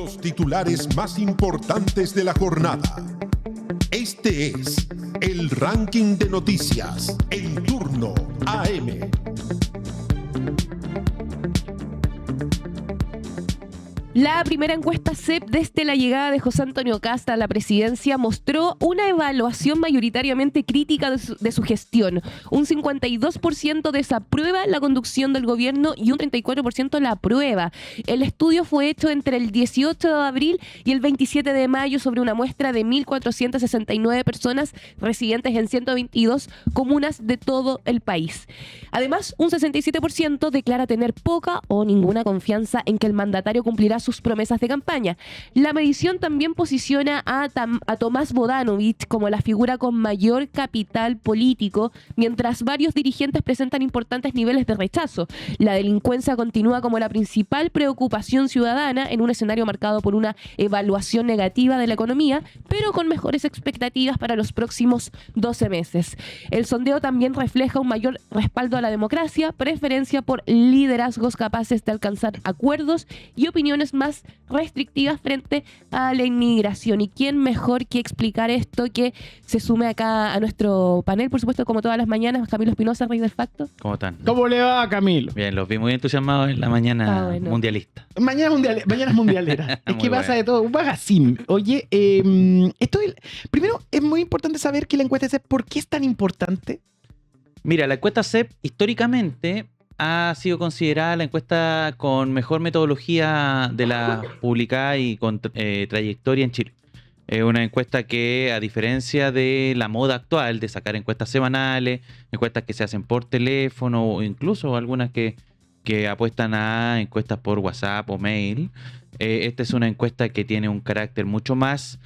los titulares más importantes de la jornada. Este es el ranking de noticias en turno AM. La primera encuesta CEP desde la llegada de José Antonio Kast a la presidencia mostró una evaluación mayoritariamente crítica de su gestión. Un 52% desaprueba la conducción del gobierno y un 34% la aprueba. El estudio fue hecho entre el 18 de abril y el 27 de mayo sobre una muestra de 1.469 personas residentes en 122 comunas de todo el país. Además, un 67% declara tener poca o ninguna confianza en que el mandatario cumplirá sus promesas de campaña. La medición también posiciona a Tomás Bodanovich como la figura con mayor capital político, mientras varios dirigentes presentan importantes niveles de rechazo. La delincuencia continúa como la principal preocupación ciudadana en un escenario marcado por una evaluación negativa de la economía, pero con mejores expectativas para los próximos 12 meses. El sondeo también refleja un mayor respaldo a la democracia, preferencia por liderazgos capaces de alcanzar acuerdos y opiniones más restrictivas frente a la inmigración. ¿Y quién mejor que explicar esto que se sume acá a nuestro panel, por supuesto, como todas las mañanas? Camilo Espinosa, Rey del Facto. ¿Cómo están? ¿Cómo le va, Camilo? Bien, los vi muy entusiasmados en la mañana mundialista. Mañana es mundialera. Es que pasa de todo. Un magazine. Oye, primero es muy importante saber que la encuesta CEP, ¿por qué es tan importante? Mira, la encuesta CEP históricamente ha sido considerada la encuesta con mejor metodología de la publicada y con trayectoria en Chile. Es una encuesta que, a diferencia de la moda actual de sacar encuestas semanales, encuestas que se hacen por teléfono o incluso algunas que apuestan a encuestas por WhatsApp o mail, esta es una encuesta que tiene un carácter mucho más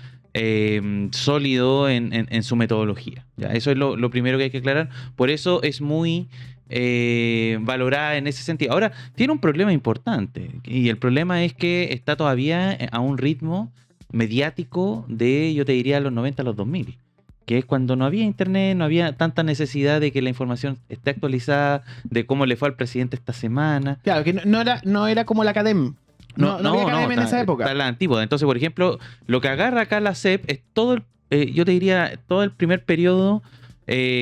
sólido en su metodología. ¿Ya? Eso es lo primero que hay que aclarar. Por eso es muy valorada en ese sentido. Ahora, tiene un problema importante, y el problema es que está todavía a un ritmo mediático de, yo te diría, los 90 a los 2000, que es cuando no había internet, no había tanta necesidad de que la información esté actualizada, de cómo le fue al presidente esta semana. Claro, que no era como la Academ. No había Academ en esa época. Está la antigua. Entonces, por ejemplo, lo que agarra acá la CEP es todo yo te diría, todo el primer periodo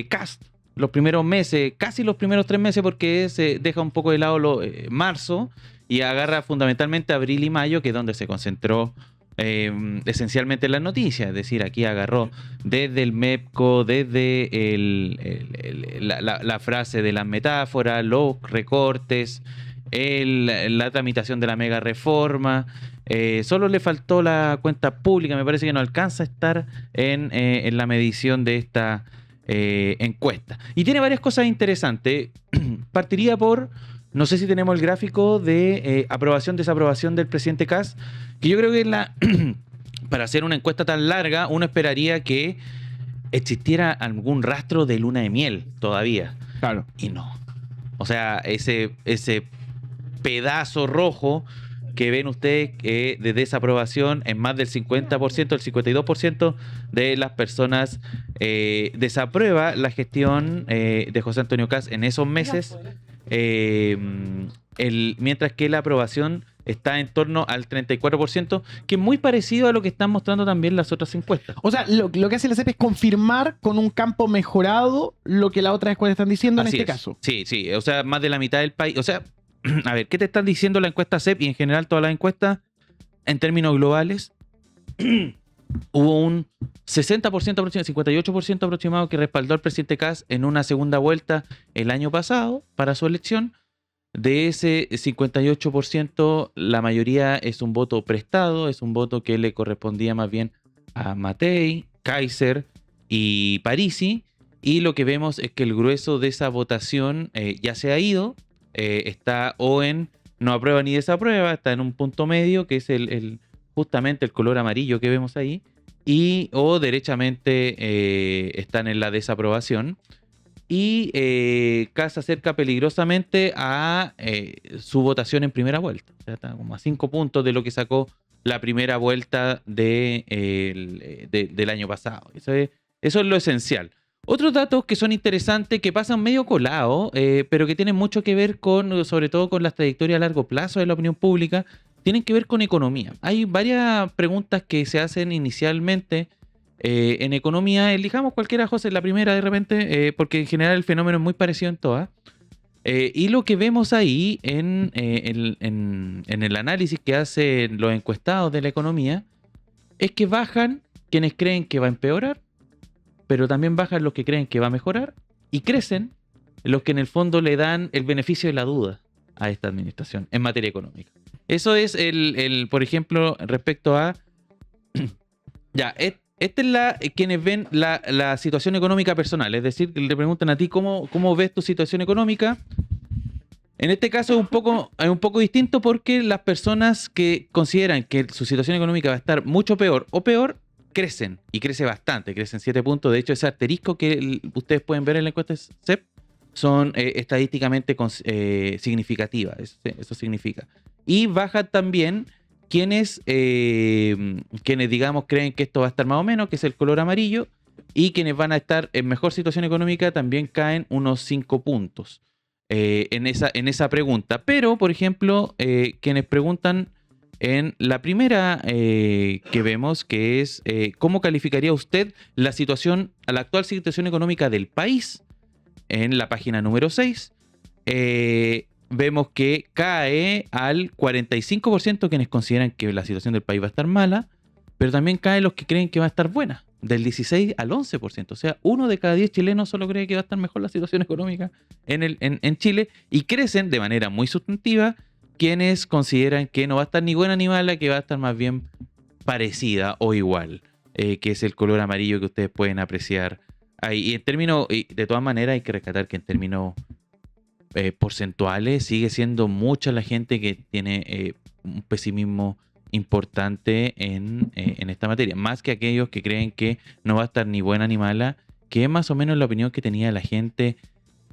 Kast. Los primeros meses, casi los primeros 3 meses, porque se deja un poco de lado marzo y agarra fundamentalmente abril y mayo, que es donde se concentró esencialmente las noticias. Es decir, aquí agarró desde el MEPCO, desde la frase de las metáforas, los recortes, la tramitación de la mega reforma. Solo le faltó la cuenta pública, me parece que no alcanza a estar en la medición de esta encuesta. Y tiene varias cosas interesantes. Partiría por, no sé si tenemos el gráfico de aprobación-desaprobación del presidente Kast, que yo creo que para hacer una encuesta tan larga, uno esperaría que existiera algún rastro de luna de miel todavía. Claro. Y no. O sea, ese pedazo rojo que ven ustedes de desaprobación en más del 50%, el 52% de las personas desaprueba la gestión de José Antonio Kast en esos meses, mientras que la aprobación está en torno al 34%, que es muy parecido a lo que están mostrando también las otras encuestas. O sea, lo que hace la CEP es confirmar con un campo mejorado lo que las otras encuestas están diciendo. Así en este caso. Sí, o sea, más de la mitad del país. O sea, a ver, ¿qué te están diciendo la encuesta CEP y en general todas las encuestas en términos globales? Hubo un 60% aproximado, 58% aproximado que respaldó al presidente Kast en una segunda vuelta el año pasado para su elección. De ese 58%, la mayoría es un voto prestado, es un voto que le correspondía más bien a Matei, Kaiser y Parisi. Y lo que vemos es que el grueso de esa votación ya se ha ido. Está o en no aprueba ni desaprueba, está en un punto medio, que es justamente el color amarillo que vemos ahí, y o derechamente están en la desaprobación. Y Kast acerca peligrosamente a su votación en primera vuelta. O sea, está como a 5 puntos de lo que sacó la primera vuelta del año pasado. Eso es lo esencial. Otros datos que son interesantes, que pasan medio colado, pero que tienen mucho que ver sobre todo con las trayectorias a largo plazo de la opinión pública, tienen que ver con economía. Hay varias preguntas que se hacen inicialmente en economía. Elijamos cualquiera, José, la primera de repente, porque en general el fenómeno es muy parecido en todas. Y lo que vemos ahí en el análisis que hacen los encuestados de la economía es que bajan quienes creen que va a empeorar, pero también bajan los que creen que va a mejorar, y crecen los que en el fondo le dan el beneficio de la duda a esta administración en materia económica. Eso es por ejemplo, respecto a... ya, esta es quienes ven la situación económica personal, es decir, le preguntan a ti cómo ves tu situación económica. En este caso es un poco distinto porque las personas que consideran que su situación económica va a estar mucho peor o peor, crecen, y crece bastante, crecen 7 puntos. De hecho, ese asterisco que ustedes pueden ver en la encuesta CEP son estadísticamente significativas, eso significa. Y bajan también quienes digamos creen que esto va a estar más o menos, que es el color amarillo, y quienes van a estar en mejor situación económica también caen unos 5 puntos en esa pregunta. Pero, por ejemplo, quienes preguntan en la primera que vemos, que es ¿cómo calificaría usted la actual situación económica del país? En la página número 6, vemos que cae al 45% quienes consideran que la situación del país va a estar mala, pero también caen los que creen que va a estar buena, del 16 al 11%. O sea, 1 de cada 10 chilenos solo cree que va a estar mejor la situación económica en Chile, y crecen de manera muy sustantiva quienes consideran que no va a estar ni buena ni mala, que va a estar más bien parecida o igual, que es el color amarillo que ustedes pueden apreciar ahí. Y en términos, de todas maneras, hay que rescatar que en términos porcentuales sigue siendo mucha la gente que tiene un pesimismo importante en esta materia, más que aquellos que creen que no va a estar ni buena ni mala, que es más o menos la opinión que tenía la gente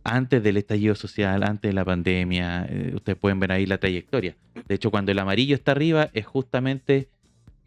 antes del estallido social, antes de la pandemia. Ustedes pueden ver ahí la trayectoria. De hecho, cuando el amarillo está arriba es justamente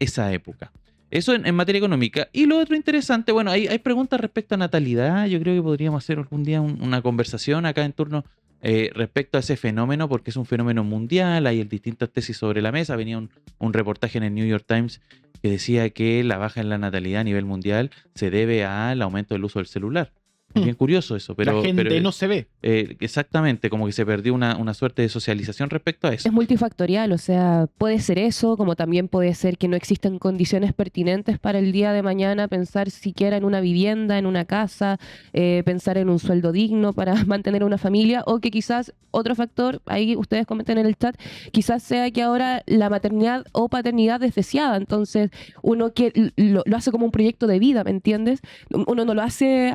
esa época. Eso en materia económica. Y lo otro interesante, bueno, hay preguntas respecto a natalidad. Yo creo que podríamos hacer algún día una conversación acá en turno respecto a ese fenómeno, porque es un fenómeno mundial. Hay distintas tesis sobre la mesa. Venía un reportaje en el New York Times que decía que la baja en la natalidad a nivel mundial se debe al aumento del uso del celular. Bien curioso eso, pero... La gente no se ve. Exactamente, como que se perdió una suerte de socialización respecto a eso. Es multifactorial, o sea, puede ser eso, como también puede ser que no existen condiciones pertinentes para el día de mañana, pensar siquiera en una vivienda, en una casa, pensar en un sueldo digno para mantener una familia, o que quizás otro factor, ahí ustedes comenten en el chat, quizás sea que ahora la maternidad o paternidad es deseada, entonces uno que lo hace como un proyecto de vida, ¿me entiendes? Uno no lo hace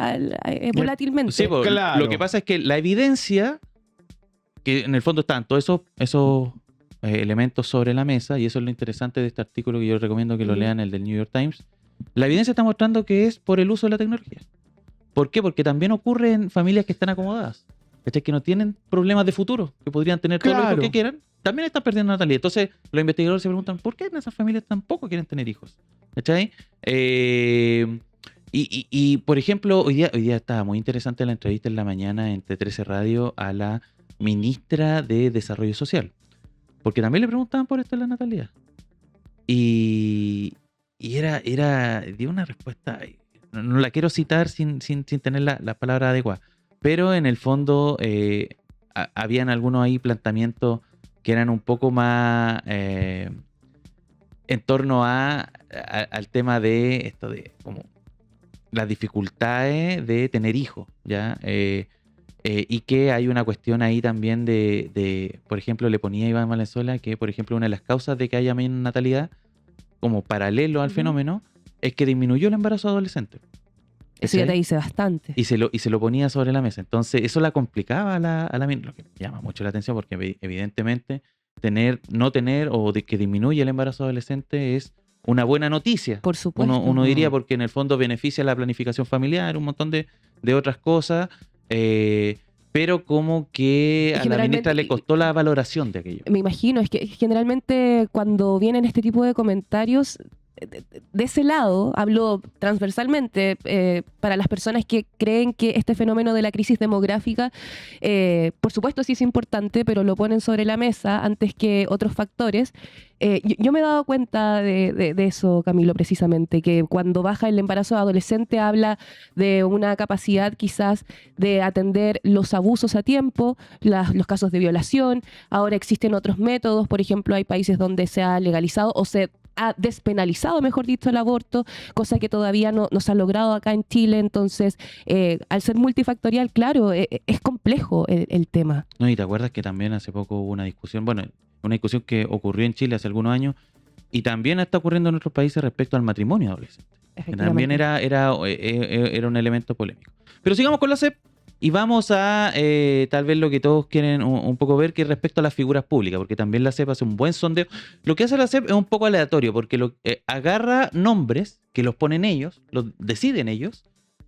volátilmente. Sí, Claro. Lo que pasa es que la evidencia, que en el fondo están todos esos elementos sobre la mesa, y eso es lo interesante de este artículo que yo recomiendo que lo lean, el del New York Times. La evidencia está mostrando que es por el uso de la tecnología. ¿Por qué? Porque también ocurre en familias que están acomodadas, ¿cachai? Que no tienen problemas de futuro, que podrían tener todo Claro. lo que quieran, también están perdiendo natalidad. Entonces los investigadores se preguntan, ¿por qué en esas familias tampoco quieren tener hijos? ¿Cachai? Y, por ejemplo, hoy día estaba muy interesante la entrevista en la mañana en T13 Radio a la ministra de Desarrollo Social, porque también le preguntaban por esto de la natalidad. Y dio una respuesta, no la quiero citar sin tener la palabra adecuada, pero en el fondo habían algunos ahí planteamientos que eran un poco más en torno al tema de esto de como las dificultades de tener hijos, ¿ya? Y que hay una cuestión ahí también de, por ejemplo, le ponía Iván Valenzuela que, por ejemplo, una de las causas de que haya menos natalidad, como paralelo al fenómeno, es que disminuyó el embarazo adolescente. Eso ya te ¿Cachai? dice bastante. Y se lo ponía sobre la mesa. Entonces, eso la complicaba a la lo que llama mucho la atención, porque evidentemente no tener o de que disminuye el embarazo adolescente es una buena noticia. Por supuesto. Uno diría, porque en el fondo beneficia la planificación familiar, un montón de otras cosas, pero como que a la ministra le costó la valoración de aquello. Me imagino, es que generalmente cuando vienen este tipo de comentarios, de ese lado, hablo transversalmente, para las personas que creen que este fenómeno de la crisis demográfica, por supuesto sí es importante, pero lo ponen sobre la mesa antes que otros factores. Yo me he dado cuenta de eso, Camilo, precisamente, que cuando baja el embarazo adolescente habla de una capacidad quizás de atender los abusos a tiempo, los casos de violación. Ahora existen otros métodos, por ejemplo, hay países donde se ha legalizado o se ha despenalizado, mejor dicho, el aborto, cosa que todavía no se ha logrado acá en Chile. Entonces, al ser multifactorial, claro, es complejo el tema. No, y te acuerdas que también hace poco hubo una discusión, bueno, una discusión que ocurrió en Chile hace algunos años y también está ocurriendo en otros países respecto al matrimonio adolescente. Que también era un elemento polémico. Pero sigamos con la SEP y vamos a tal vez lo que todos quieren un poco ver, que es respecto a las figuras públicas, porque también la SEP hace un buen sondeo. Lo que hace la SEP es un poco aleatorio, porque agarra nombres que los ponen ellos, los deciden ellos,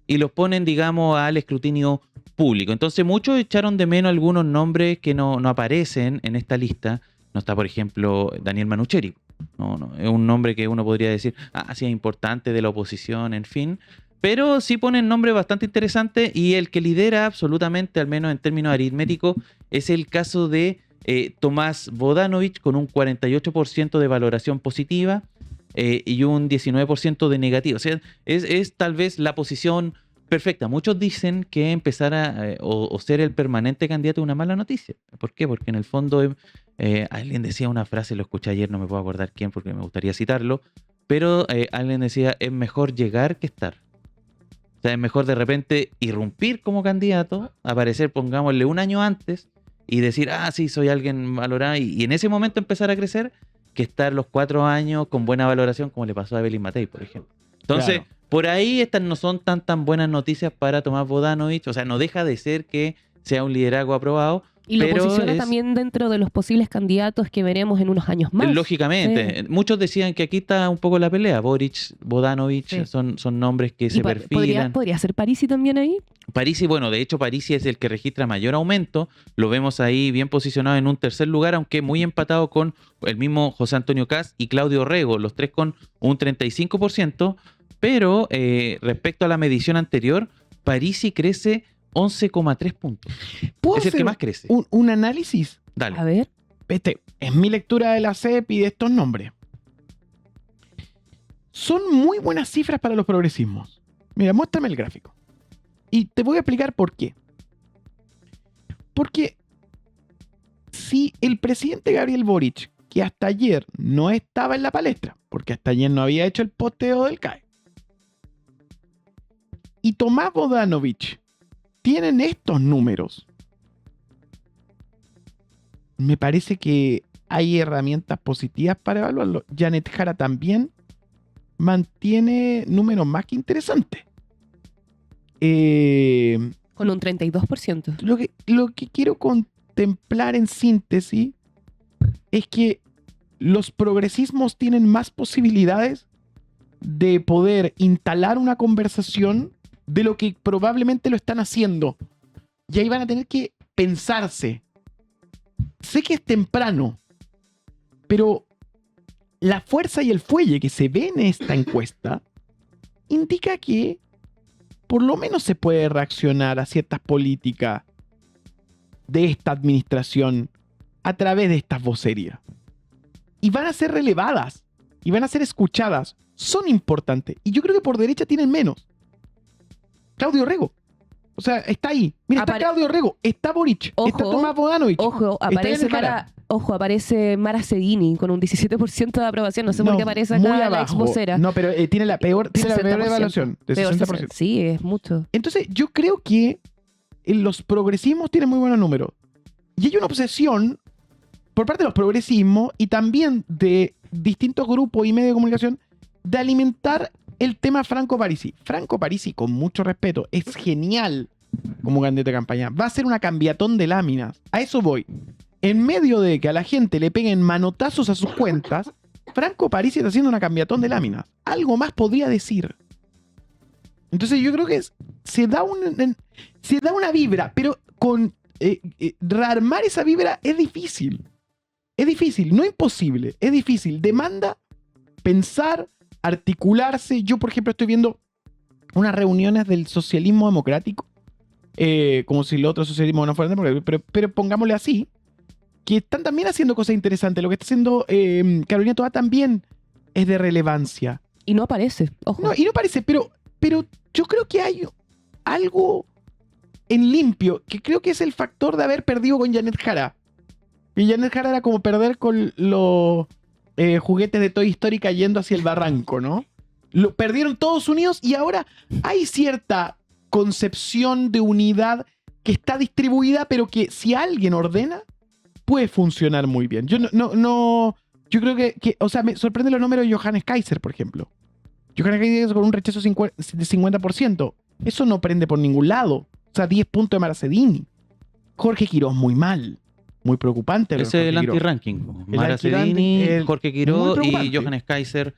y los ponen, digamos, al escrutinio público. Entonces muchos echaron de menos algunos nombres que no aparecen en esta lista. No está, por ejemplo, Daniel Manucheri. No, es un nombre que uno podría decir, sí es importante, de la oposición, en fin. Pero sí ponen nombres bastante interesantes y el que lidera absolutamente, al menos en términos aritméticos, es el caso de Tomás Bodanovich, con un 48% de valoración positiva y un 19% de negativa. O sea, es tal vez la posición perfecta. Muchos dicen que empezar o ser el permanente candidato es una mala noticia. ¿Por qué? Porque en el fondo alguien decía una frase, lo escuché ayer, no me puedo acordar quién porque me gustaría citarlo, pero alguien decía, es mejor llegar que estar. O sea, es mejor de repente irrumpir como candidato, aparecer, pongámosle, un año antes y decir, sí, soy alguien valorado, y en ese momento empezar a crecer, que estar los 4 años con buena valoración, como le pasó a Evelyn Matei, por ejemplo. Entonces, claro, por ahí estas no son tan buenas noticias para Tomás Bodanovich. O sea, no deja de ser que sea un liderazgo aprobado. Y lo posiciona también dentro de los posibles candidatos que veremos en unos años más. Lógicamente. Muchos decían que aquí está un poco la pelea. Boric, Bodanovich, son nombres que se perfilan. ¿Podría ser Parisi también ahí? Parisi, bueno, de hecho Parisi es el que registra mayor aumento. Lo vemos ahí bien posicionado en un tercer lugar, aunque muy empatado con el mismo José Antonio Kast y Claudio Rego, los tres con un 35%. Pero respecto a la medición anterior, Parisi crece 11,3 puntos. Es el que más crece. Un análisis. Dale. A ver. Es mi lectura de la CEP y de estos nombres. Son muy buenas cifras para los progresismos. Mira, muéstrame el gráfico. Y te voy a explicar por qué. Porque si el presidente Gabriel Boric, que hasta ayer no estaba en la palestra, porque hasta ayer no había hecho el posteo del CAE, y Tomás Bodanovich tienen estos números, me parece que hay herramientas positivas para evaluarlo. Janet Jara también mantiene números más que interesantes. Con un 32%. Lo que quiero contemplar en síntesis es que los progresismos tienen más posibilidades de poder instalar una conversación de lo que probablemente lo están haciendo. Y ahí van a tener que pensarse. Sé que es temprano, pero la fuerza y el fuelle que se ve en esta encuesta indica que por lo menos se puede reaccionar a ciertas políticas de esta administración a través de estas vocerías. Y van a ser relevadas, y van a ser escuchadas. Son importantes. Y yo creo que por derecha tienen menos. Claudio Rego. O sea, está ahí. Mira, está Claudio Rego, está Boric, está Tomás Bodanovich. Aparece Mara Sedini con un 17% de aprobación. No sé por qué aparece acá la ex vocera. No, pero tiene la peor evaluación, de 60%. Sí, es mucho. Entonces, yo creo que los progresismos tienen muy buenos números. Y hay una obsesión por parte de los progresismos y también de distintos grupos y medios de comunicación de alimentar el tema Franco Parisi. Franco Parisi, con mucho respeto, es genial como candidato de campaña. Va a ser una cambiatón de láminas. A eso voy. En medio de que a la gente le peguen manotazos a sus cuentas, Franco Parisi está haciendo una cambiatón de láminas. Algo más podría decir. Entonces yo creo que se da una vibra, pero con rearmar esa vibra es difícil. Es difícil, no imposible, es difícil. Demanda pensar, articularse. Yo, por ejemplo, estoy viendo unas reuniones del socialismo democrático, como si los otros socialismos no fueran democráticos, pero pongámosle así, que están también haciendo cosas interesantes. Lo que está haciendo Carolina Toá también es de relevancia. Y no aparece, ojo. No, y no parece, pero yo creo que hay algo en limpio, que creo que es el factor de haber perdido con Janet Jara. Y Janet Jara era como perder con los juguetes de Toy Story cayendo hacia el barranco, ¿no? Lo perdieron todos unidos y ahora hay cierta concepción de unidad que está distribuida, pero que si alguien ordena, puede funcionar muy bien. Yo yo creo que o sea, me sorprende los números de Johannes Kaiser, por ejemplo. Johannes Kaiser con un rechazo de 50%. Eso no prende por ningún lado. O sea, 10 puntos de Marcedini. Jorge Quirós muy mal. Muy preocupante. Ese es el anti-ranking. Marcedini, Jorge Quirós y Johannes Kaiser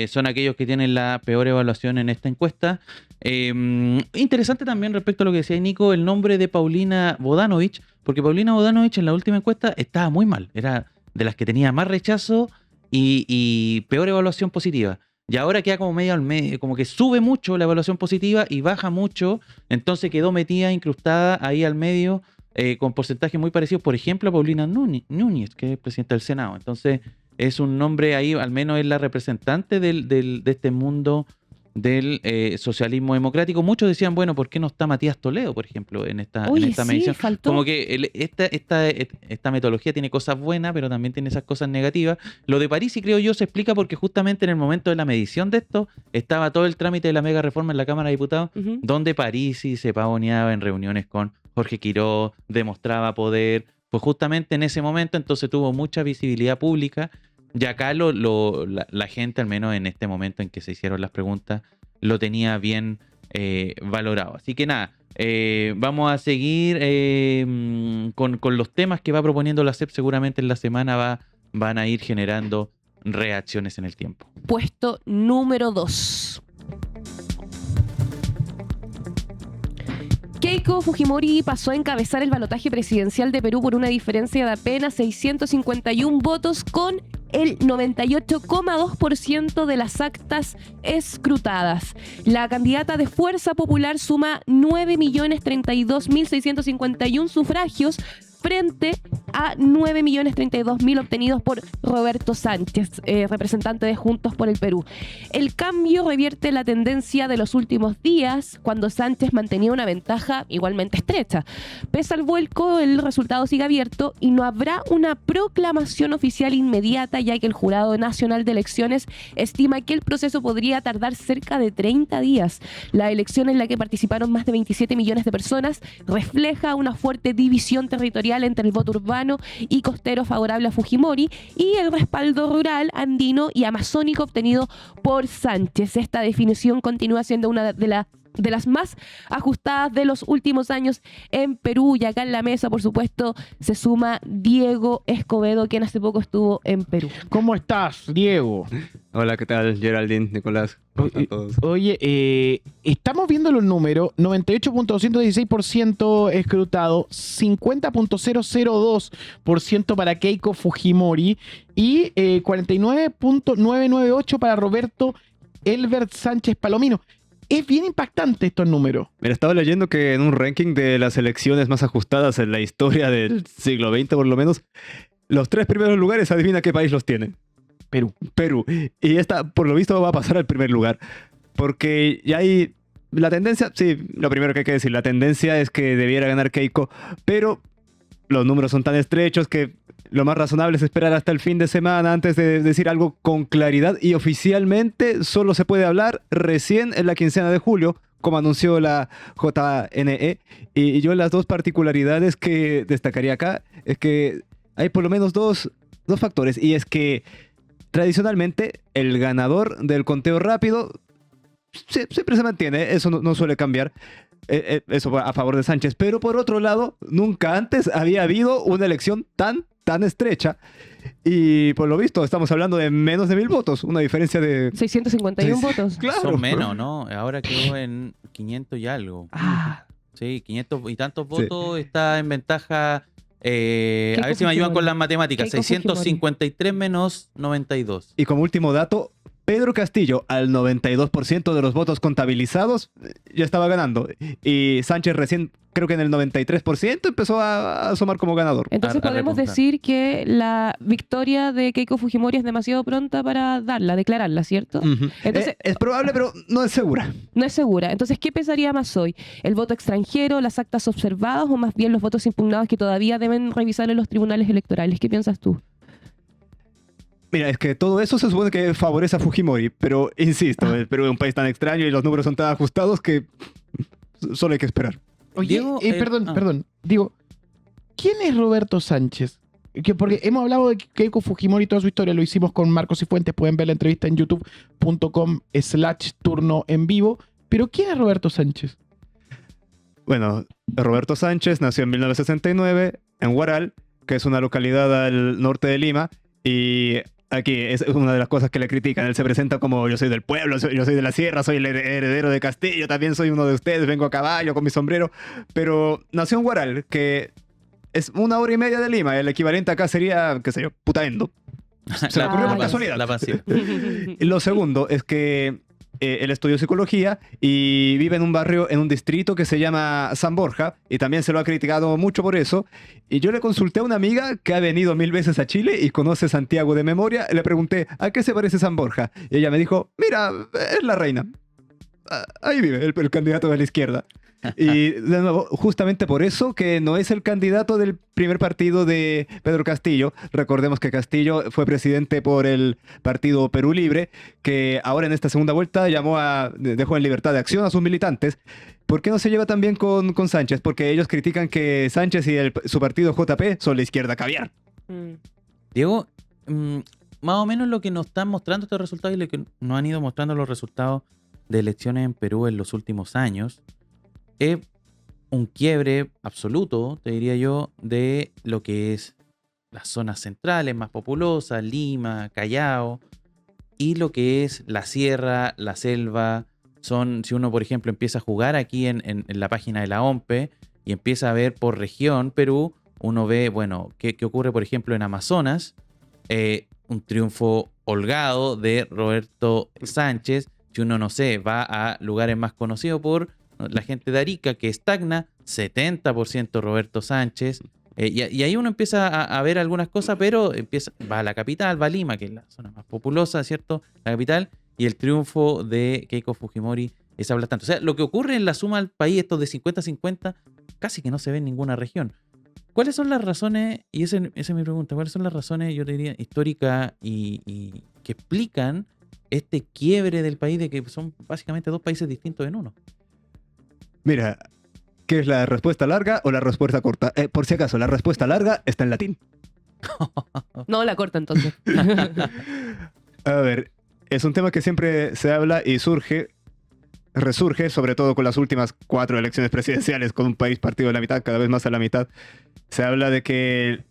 son aquellos que tienen la peor evaluación en esta encuesta. Interesante también respecto a lo que decía Nico, el nombre de Paulina Bodanovich, porque Paulina Bodanovich en la última encuesta estaba muy mal. Era de las que tenía más rechazo y peor evaluación positiva. Y ahora queda como medio al medio, como que sube mucho la evaluación positiva y baja mucho, entonces quedó metida, incrustada ahí al medio, con porcentajes muy parecidos, por ejemplo, a Paulina Núñez, que es presidenta del Senado. Entonces es un nombre ahí, al menos es la representante de este mundo del socialismo democrático. Muchos decían, bueno, ¿por qué no está Matías Toledo, por ejemplo, en esta medición? Faltó. Como que esta metodología tiene cosas buenas, pero también tiene esas cosas negativas. Lo de París, y creo yo, se explica porque justamente en el momento de la medición de esto estaba todo el trámite de la mega reforma en la Cámara de Diputados, donde Parisi se pavoneaba en reuniones con Jorge Quirós, demostraba poder. Pues justamente en ese momento entonces tuvo mucha visibilidad pública. Y acá la gente, al menos en este momento en que se hicieron las preguntas, lo tenía bien valorado. Así que nada, vamos a seguir con los temas que va proponiendo la CEP. Seguramente en la semana van a ir generando reacciones en el tiempo. Puesto número 2. Keiko Fujimori pasó a encabezar el balotaje presidencial de Perú por una diferencia de apenas 651 votos con el 98,2% de las actas escrutadas. La candidata de Fuerza Popular suma 9.032.651 sufragios frente a 9.032.000 obtenidos por Roberto Sánchez, representante de Juntos por el Perú. El cambio revierte la tendencia de los últimos días, cuando Sánchez mantenía una ventaja igualmente estrecha. Pese al vuelco, el resultado sigue abierto y no habrá una proclamación oficial inmediata, ya que el Jurado Nacional de Elecciones estima que el proceso podría tardar cerca de 30 días. La elección, en la que participaron más de 27 millones de personas, refleja una fuerte división territorial entre el voto urbano y costero favorable a Fujimori y el respaldo rural, andino y amazónico obtenido por Sánchez. Esta definición continúa siendo una de las más ajustadas de los últimos años en Perú, y acá en la mesa, por supuesto, se suma Diego Escobedo, quien hace poco estuvo en Perú. ¿Cómo estás, Diego? Hola, ¿qué tal? Geraldine, Nicolás. ¿Cómo están todos? Oye, estamos viendo los números: 98.216% escrutado, 50.002% para Keiko Fujimori y 49.998% para Roberto Elbert Sánchez Palomino. Es bien impactante estos números. Mira, estaba leyendo que en un ranking de las elecciones más ajustadas en la historia del siglo XX, por lo menos, los 3 primeros lugares, adivina qué país los tiene. Perú. Y esta, por lo visto, va a pasar al primer lugar. Porque ya hay la tendencia, sí, lo primero que hay que decir, la tendencia es que debiera ganar Keiko, pero los números son tan estrechos que lo más razonable es esperar hasta el fin de semana antes de decir algo con claridad, y oficialmente solo se puede hablar recién en la quincena de julio, como anunció la JNE. Y yo las dos particularidades que destacaría acá es que hay por lo menos dos factores, y es que tradicionalmente el ganador del conteo rápido siempre se mantiene, eso no suele cambiar. Eso a favor de Sánchez, pero por otro lado, nunca antes había habido una elección tan estrecha, y por lo visto estamos hablando de menos de 1.000 votos, una diferencia de 651 votos. Claro. Son menos, ¿no? Ahora quedó en 500 y algo. Sí, 500 y tantos votos, sí. Está en ventaja. A ver si me ayudan con las matemáticas. Keiko 653 menos 92. Y como último dato, Pedro Castillo, al 92% de los votos contabilizados, ya estaba ganando. Y Sánchez recién, creo que en el 93%, empezó a asomar como ganador. Entonces A podemos repuntar. decir que la victoria de Keiko Fujimori es demasiado pronta para declararla, ¿cierto? Ujú. Entonces- Es probable, pero no es segura. No es segura. Entonces, ¿qué pesaría más hoy? ¿El voto extranjero, las actas observadas o más bien los votos impugnados que todavía deben revisar en los tribunales electorales? ¿Qué piensas tú? Mira, es que todo eso se supone que favorece a Fujimori, pero insisto, el Perú es un país tan extraño y los números son tan ajustados que solo hay que esperar. Oye, Diego, perdón. Digo, ¿quién es Roberto Sánchez? Porque hemos hablado de Keiko Fujimori y toda su historia, lo hicimos con Marcos y Fuentes, pueden ver la entrevista en youtube.com/turno en vivo. Pero ¿quién es Roberto Sánchez? Bueno, Roberto Sánchez nació en 1969 en Huaral, que es una localidad al norte de Lima, y aquí es una de las cosas que le critican. Él se presenta como yo soy del pueblo, yo soy de la sierra, soy el heredero de Castillo, también soy uno de ustedes, vengo a caballo con mi sombrero. Pero nació en Huaral, que es 1 hora y media de Lima. El equivalente acá sería, qué sé yo, Putaendo. Se me ocurrió por casualidad. La pasión. Lo segundo es que él estudió psicología y vive en un barrio, en un distrito que se llama San Borja, y también se lo ha criticado mucho por eso. Y yo le consulté a una amiga que ha venido 1000 veces a Chile y conoce Santiago de memoria, y le pregunté, ¿a qué se parece San Borja? Y ella me dijo, mira, es la reina. Ahí vive el candidato de la izquierda. Y de nuevo, justamente por eso que no es el candidato del primer partido de Pedro Castillo. Recordemos que Castillo fue presidente por el partido Perú Libre, que ahora en esta segunda vuelta dejó en libertad de acción a sus militantes. ¿Por qué no se lleva tan bien con Sánchez? Porque ellos critican que Sánchez y su partido JP son la izquierda caviar. Diego, más o menos lo que nos están mostrando estos resultados y lo que nos han ido mostrando los resultados de elecciones en Perú en los últimos años es un quiebre absoluto, te diría yo, de lo que es las zonas centrales más populosas, Lima, Callao, y lo que es la sierra, la selva. Si uno, por ejemplo, empieza a jugar aquí en la página de la OMPE y empieza a ver por región Perú, uno ve, bueno, qué ocurre, por ejemplo, en Amazonas, un triunfo holgado de Roberto Sánchez. Si uno, no sé, va a lugares más conocidos por la gente de Arica, que estagna, 70% Roberto Sánchez. Y ahí uno empieza a ver algunas cosas, pero va a la capital, va a Lima, que es la zona más populosa, ¿cierto? La capital, y el triunfo de Keiko Fujimori es aplastante. O sea, lo que ocurre en la suma del país, estos de 50-50, casi que no se ve en ninguna región. ¿Cuáles son las razones, y esa es mi pregunta, cuáles son las razones, yo te diría, históricas y que explican este quiebre del país de que son básicamente dos países distintos en uno? Mira, ¿qué es la respuesta larga o la respuesta corta? Por si acaso, la respuesta larga está en latín. No, la corta entonces. A ver, es un tema que siempre se habla y resurge, sobre todo con las últimas 4 elecciones presidenciales, con un país partido de la mitad, cada vez más a la mitad. Se habla de que,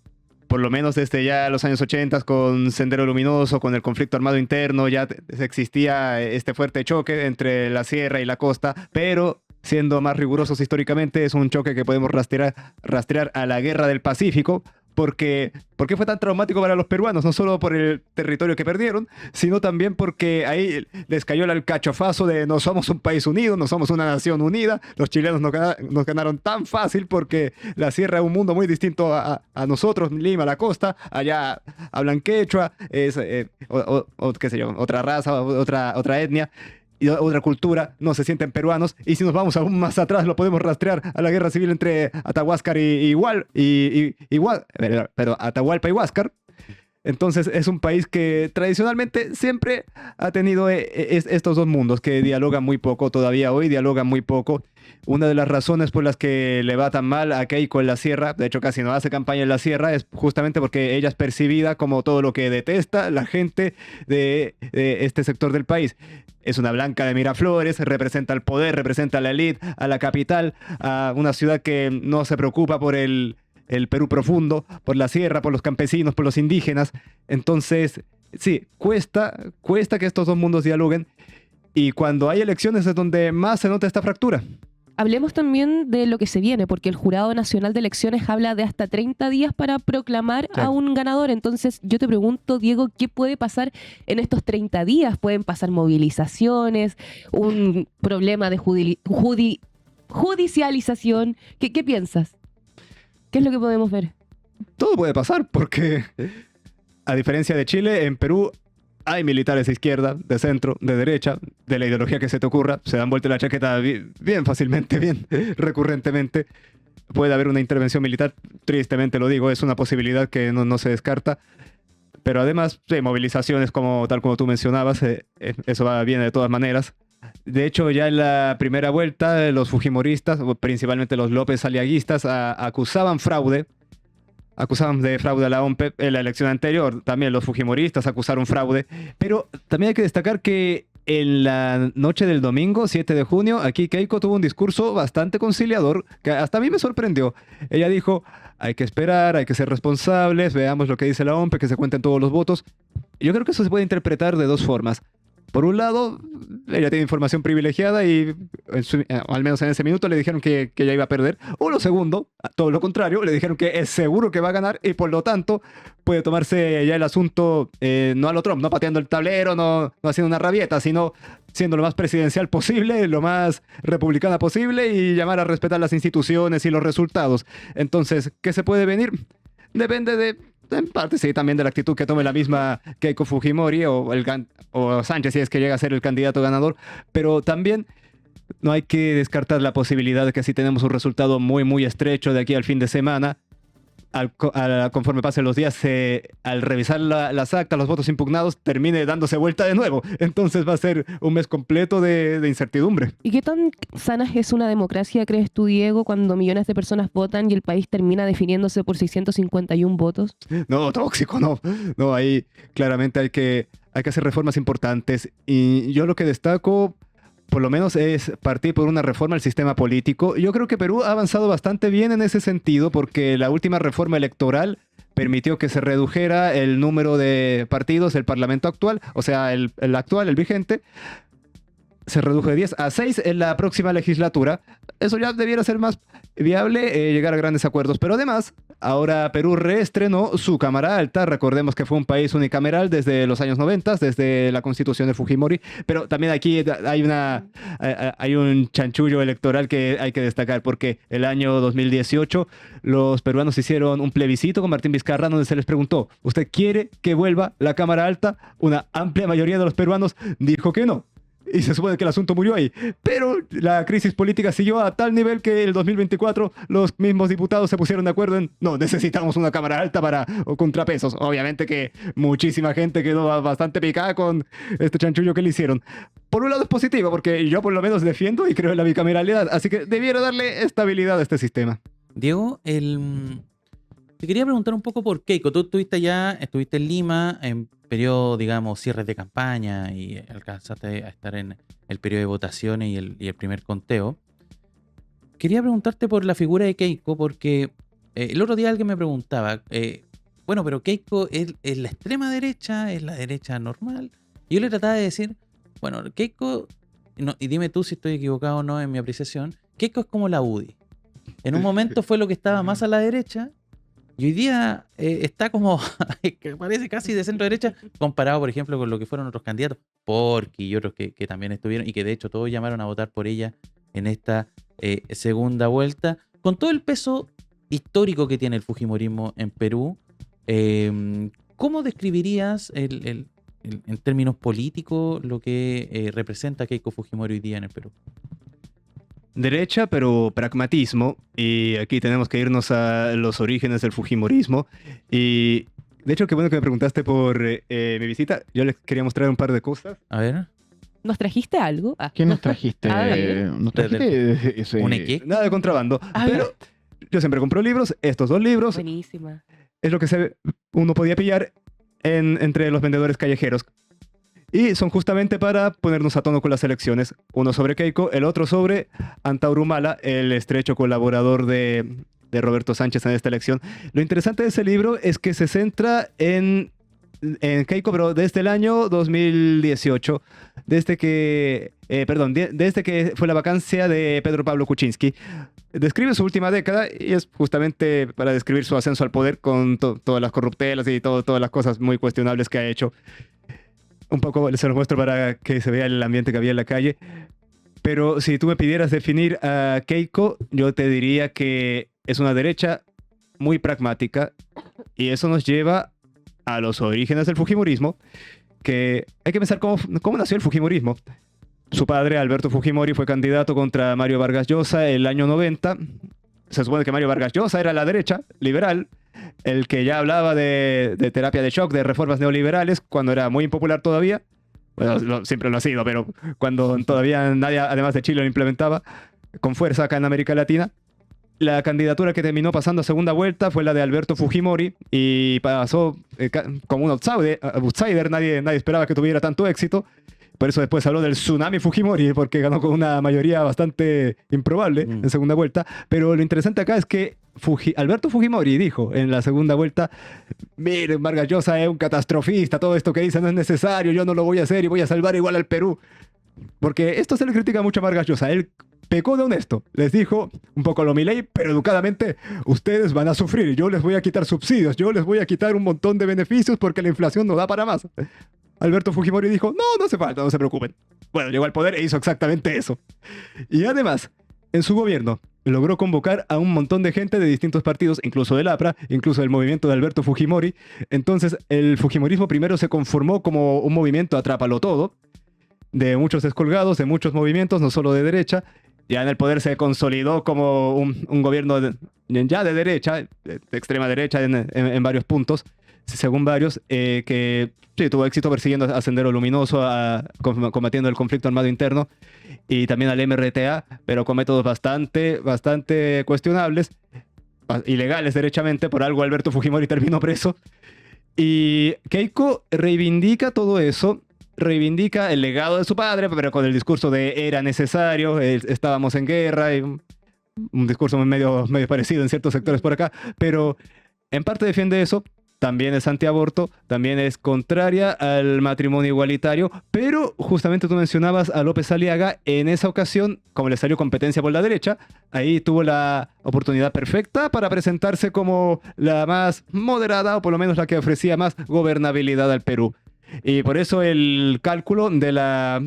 por lo menos desde ya los años 80, con Sendero Luminoso, con el conflicto armado interno, ya existía este fuerte choque entre la sierra y la costa, pero siendo más rigurosos históricamente, es un choque que podemos rastrear a la Guerra del Pacífico. ¿Por qué fue tan traumático para los peruanos? No solo por el territorio que perdieron, sino también porque ahí les cayó el alcachofazo de no somos un país unido, no somos una nación unida. Los chilenos nos ganaron tan fácil porque la sierra es un mundo muy distinto a nosotros, Lima, la costa. Allá hablan quechua, es qué sé yo, otra raza, otra etnia y otra cultura, no se sienten peruanos. Y si nos vamos aún más atrás, lo podemos rastrear a la guerra civil entre Atahualpa Atahualpa y Huáscar. Entonces es un país que tradicionalmente siempre ha tenido estos dos mundos que dialogan muy poco, todavía hoy dialogan muy poco. Una de las razones por las que le va tan mal a Keiko en la sierra, de hecho casi no hace campaña en la sierra, es justamente porque ella es percibida como todo lo que detesta la gente de este sector del país. Es una blanca de Miraflores, representa el poder, representa a la élite, a la capital, a una ciudad que no se preocupa por el Perú profundo, por la sierra, por los campesinos, por los indígenas. Entonces, sí, cuesta que estos dos mundos dialoguen. Y cuando hay elecciones es donde más se nota esta fractura. Hablemos también de lo que se viene, porque el Jurado Nacional de Elecciones habla de hasta 30 días para proclamar a un ganador. Entonces, yo te pregunto, Diego, ¿qué puede pasar en estos 30 días? ¿Pueden pasar movilizaciones? ¿Un problema de judicialización? ¿Qué piensas? ¿Qué es lo que podemos ver? Todo puede pasar porque, a diferencia de Chile, en Perú hay militares de izquierda, de centro, de derecha, de la ideología que se te ocurra. Se dan vuelta la chaqueta bien fácilmente, bien recurrentemente. Puede haber una intervención militar, tristemente lo digo, es una posibilidad que no se descarta. Pero además, movilizaciones tal como tú mencionabas, eso viene de todas maneras. De hecho, ya en la primera vuelta, los fujimoristas, principalmente los López aliaguistas, acusaban de fraude a la OMP en la elección anterior. También los fujimoristas acusaron fraude. Pero también hay que destacar que en la noche del domingo, 7 de junio, aquí Keiko tuvo un discurso bastante conciliador que hasta a mí me sorprendió. Ella dijo, hay que esperar, hay que ser responsables, veamos lo que dice la OMP, que se cuenten todos los votos. Yo creo que eso se puede interpretar de dos formas. Por un lado, ella tiene información privilegiada y al menos en ese minuto le dijeron que ella iba a perder. O lo segundo, todo lo contrario, le dijeron que es seguro que va a ganar y por lo tanto puede tomarse ya el asunto no a lo Trump, no pateando el tablero, no haciendo una rabieta, sino siendo lo más presidencial posible, lo más republicana posible y llamar a respetar las instituciones y los resultados. Entonces, ¿qué se puede venir? Depende en parte, sí, también de la actitud que tome la misma Keiko Fujimori o Sánchez, si es que llega a ser el candidato ganador. Pero también no hay que descartar la posibilidad de que si tenemos un resultado muy, muy estrecho de aquí al fin de semana, conforme pasen los días, al revisar las actas, los votos impugnados, termine dándose vuelta de nuevo. Entonces va a ser un mes completo de incertidumbre. ¿Y qué tan sana es una democracia, crees tú, Diego, cuando millones de personas votan y el país termina definiéndose por 651 votos? No, tóxico, no. No, ahí claramente hay que hacer reformas importantes. Y yo lo que destaco, por lo menos, es partir por una reforma al sistema político. Yo creo que Perú ha avanzado bastante bien en ese sentido porque la última reforma electoral permitió que se redujera el número de partidos del Parlamento actual, o sea, el actual, el vigente, se redujo de 10 a 6 en la próxima legislatura. Eso ya debiera ser más viable, llegar a grandes acuerdos. Pero además, ahora Perú reestrenó su Cámara Alta. Recordemos que fue un país unicameral desde los años 90, desde la constitución de Fujimori. Pero también aquí hay un chanchullo electoral que hay que destacar, porque el año 2018 los peruanos hicieron un plebiscito con Martín Vizcarra donde se les preguntó, ¿usted quiere que vuelva la Cámara Alta? Una amplia mayoría de los peruanos dijo que no. Y se supone que el asunto murió ahí. Pero la crisis política siguió a tal nivel que el 2024 los mismos diputados se pusieron de acuerdo en no, necesitamos una Cámara Alta para contrapesos. Obviamente que muchísima gente quedó bastante picada con este chanchullo que le hicieron. Por un lado es positivo porque yo por lo menos defiendo y creo en la bicameralidad. Así que debiera darle estabilidad a este sistema. Diego, te quería preguntar un poco por Keiko. Tú estuviste en Lima en periodo, digamos, cierres de campaña y alcanzaste a estar en el periodo de votaciones y el primer conteo. Quería preguntarte por la figura de Keiko porque el otro día alguien me preguntaba, bueno, pero Keiko es la extrema derecha, es la derecha normal. Y yo le trataba de decir, bueno, Keiko, y dime tú si estoy equivocado o no en mi apreciación, Keiko es como la UDI. En un momento fue lo que estaba más a la derecha. Y hoy día está como, que parece casi de centro derecha, comparado, por ejemplo, con lo que fueron otros candidatos, Porky y otros que también estuvieron, y que de hecho todos llamaron a votar por ella en esta segunda vuelta. Con todo el peso histórico que tiene el fujimorismo en Perú, ¿cómo describirías en términos políticos lo que representa Keiko Fujimori hoy día en el Perú? Derecha, pero pragmatismo. Y aquí tenemos que irnos a los orígenes del fujimorismo. Y de hecho, qué bueno que me preguntaste por mi visita. Yo les quería mostrar un par de cosas. A ver. ¿Nos trajiste algo? ¿Qué nos trajiste? ¿Nos trajiste ¿Un equipo? Nada de contrabando. Pero yo siempre compro libros. Estos dos libros. Buenísima. Es lo que uno podía pillar entre los vendedores callejeros. Y son justamente para ponernos a tono con las elecciones. Uno sobre Keiko, el otro sobre Antauro Humala, el estrecho colaborador de Roberto Sánchez en esta elección. Lo interesante de ese libro es que se centra en Keiko, pero desde el año 2018, desde que desde que fue la vacancia de Pedro Pablo Kuczynski. Describe su última década y es justamente para describir su ascenso al poder con todas las corruptelas y todas las cosas muy cuestionables que ha hecho. Un poco se los muestro para que se vea el ambiente que había en la calle. Pero si tú me pidieras definir a Keiko, yo te diría que es una derecha muy pragmática, y eso nos lleva a los orígenes del Fujimorismo, que hay que pensar cómo nació el Fujimorismo. Su padre, Alberto Fujimori, fue candidato contra Mario Vargas Llosa el año 90. Se supone que Mario Vargas Llosa era la derecha liberal, el que ya hablaba de terapia de shock, de reformas neoliberales, cuando era muy impopular todavía. Bueno, siempre lo ha sido, pero cuando todavía nadie, además de Chile, lo implementaba con fuerza acá en América Latina. La candidatura que terminó pasando a segunda vuelta fue la de Alberto Fujimori y pasó como un outsider. Nadie esperaba que tuviera tanto éxito. Por eso después habló del tsunami Fujimori, porque ganó con una mayoría bastante improbable en segunda vuelta. Pero lo interesante acá es que Alberto Fujimori dijo en la segunda vuelta: miren, Vargas Llosa es un catastrofista, todo esto que dice no es necesario, yo no lo voy a hacer y voy a salvar igual al Perú. Porque esto se le critica mucho a Vargas Llosa. Él pecó de honesto. Les dijo, un poco lo Milei, pero educadamente: ustedes van a sufrir, yo les voy a quitar subsidios, yo les voy a quitar un montón de beneficios porque la inflación no da para más. Alberto Fujimori dijo: no hace falta, no se preocupen. Bueno, llegó al poder e hizo exactamente eso. Y además, en su gobierno, logró convocar a un montón de gente de distintos partidos, incluso del APRA, incluso del movimiento de Alberto Fujimori. Entonces, el Fujimorismo primero se conformó como un movimiento atrápalo todo, de muchos descolgados, de muchos movimientos, no solo de derecha. Ya en el poder se consolidó como un gobierno ya de derecha, de extrema derecha en varios puntos, según varios, que sí, tuvo éxito persiguiendo a Sendero Luminoso, combatiendo el conflicto armado interno, y también al MRTA, pero con métodos bastante cuestionables, ilegales derechamente. Por algo Alberto Fujimori terminó preso. Y Keiko reivindica todo eso, reivindica el legado de su padre, pero con el discurso de era necesario, estábamos en guerra, y un discurso medio parecido en ciertos sectores por acá, pero en parte defiende eso. También es antiaborto, también es contraria al matrimonio igualitario, pero justamente tú mencionabas a López Aliaga. En esa ocasión, como le salió competencia por la derecha, ahí tuvo la oportunidad perfecta para presentarse como la más moderada, o por lo menos la que ofrecía más gobernabilidad al Perú. Y por eso el cálculo de la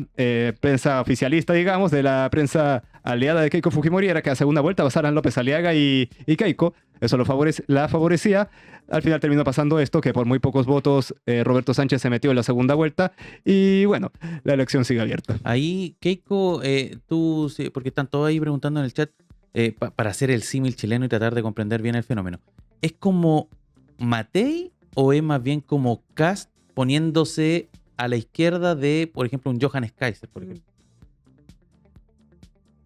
prensa oficialista, digamos, de la prensa aliada de Keiko Fujimori, era que a segunda vuelta pasaran López Aliaga y Keiko. Eso la favorecía. Al final terminó pasando esto, que por muy pocos votos Roberto Sánchez se metió en la segunda vuelta. Y bueno, la elección sigue abierta. Ahí, Keiko, tú, porque están todos ahí preguntando en el chat, para hacer el símil chileno y tratar de comprender bien el fenómeno. ¿Es como Matei o es más bien como Kast poniéndose a la izquierda de, por ejemplo, un Johannes Kaiser, por ejemplo?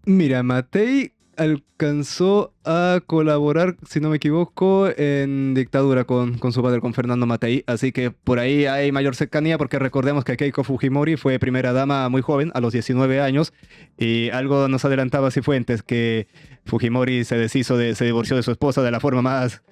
Mira, Matei alcanzó a colaborar, si no me equivoco, en dictadura con su padre, con Fernando Matei, así que por ahí hay mayor cercanía, porque recordemos que Keiko Fujimori fue primera dama muy joven, a los 19 años, y algo nos adelantaba Cifuentes, que Fujimori se divorció de su esposa de la forma más